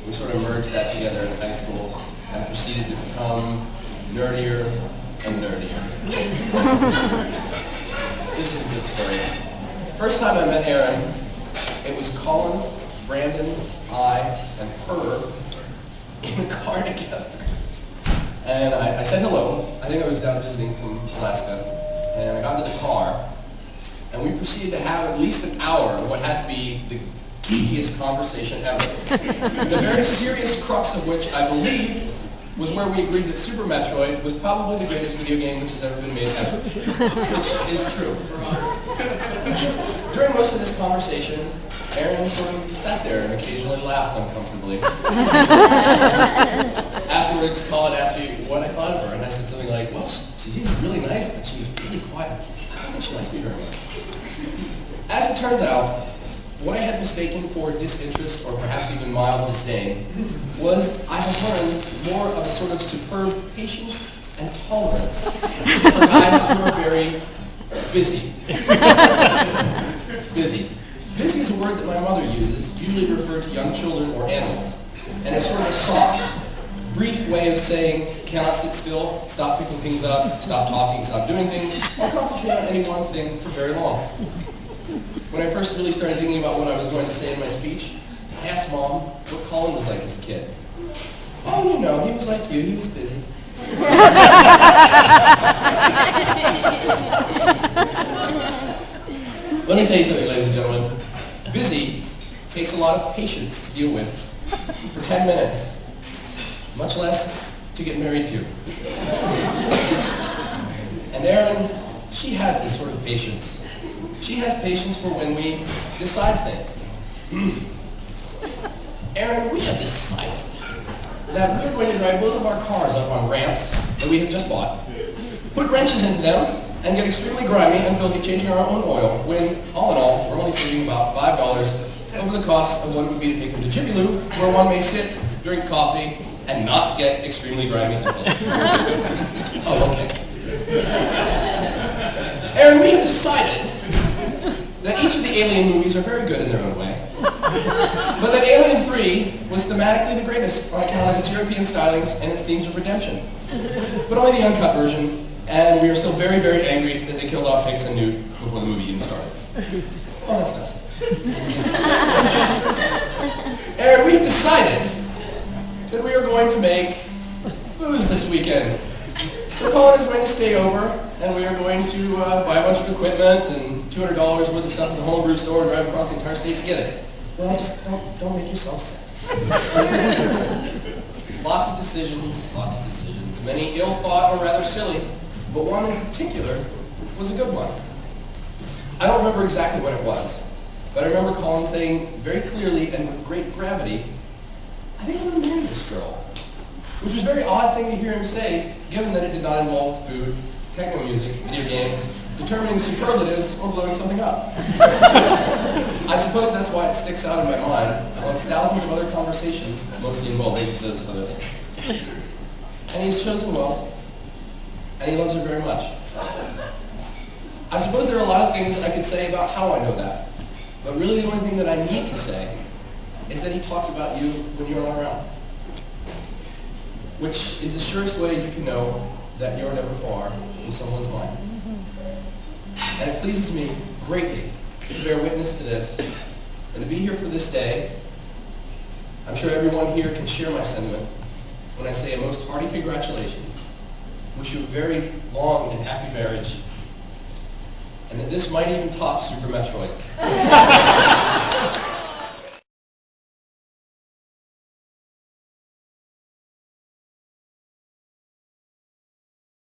We sort of merged that together in high school and proceeded to become nerdier and nerdier. This is a good story. First time I met Aaron, it was Colin, Brandon, I, and her in the car together. And I said hello. I think I was down visiting from Alaska. And I got into the car, and we proceeded to have at least an hour of what had to be the geekiest conversation ever. The very serious crux of which, I believe, was where we agreed that Super Metroid was probably the greatest video game which has ever been made ever. Which is true. During most of this conversation, Aaron sort of sat there and occasionally laughed uncomfortably. Afterwards, Colin asked me what I thought of her, and I said something like, well, she seems really nice, but she's really quiet. I don't think she likes me very much. As it turns out, what I had mistaken for disinterest, or perhaps even mild disdain, was I had learned more of a sort of superb patience and tolerance for guys who are very busy. Busy. Busy is a word that my mother uses, usually to refer to young children or animals. And it's sort of a soft, brief way of saying, cannot sit still, stop picking things up, stop talking, stop doing things, or concentrate on any one thing for very long. When I first really started thinking about what I was going to say in my speech, I asked Mom what Colin was like as a kid. Oh, you know, he was like you, he was busy. Let me tell you something, ladies and gentlemen. Busy takes a lot of patience to deal with for 10 minutes, much less to get married to. And Erin, she has this sort of patience. She has patience for when we decide things. Erin, we have decided that we're going to drive both of our cars up on ramps that we have just bought, put wrenches into them, and get extremely grimy until we're changing our own oil, when, all in all, we're only saving about $5 over the cost of what it would be to take them to Chippy Loo, where one may sit, drink coffee, and not get extremely grimy until. Oh, okay. Erin, we have decided that each of the Alien movies are very good in their own way, but that Alien 3 was thematically the greatest on account of its European stylings and its themes of redemption. But only the uncut version, and we are still very, very angry that they killed off Hicks and Newt before the movie even started. Oh, that's nice. Erin, we've decided that we are going to make booze this weekend. So Colin is going to stay over, and we are going to buy a bunch of equipment and $200 worth of stuff at the homebrew store and drive across the entire state to get it. Well, just don't make yourself sick. Lots of decisions, many ill-thought or rather silly, but one in particular was a good one. I don't remember exactly what it was, but I remember Colin saying very clearly and with great gravity, I think I'm going to marry this girl. Which was a very odd thing to hear him say, given that it did not involve food, techno music, video games, determining superlatives, or blowing something up. I suppose that's why it sticks out in my mind, amongst thousands of other conversations, mostly involving those other things. And he's chosen well, and he loves her very much. I suppose there are a lot of things I could say about how I know that, but really the only thing that I need to say is that he talks about you when you're not around. Which is the surest way you can know that you're never far from someone's mind. And it pleases me greatly to bear witness to this, and to be here for this day. I'm sure everyone here can share my sentiment when I say a most hearty congratulations, wish you a very long and happy marriage, and that this might even top Super Metroid.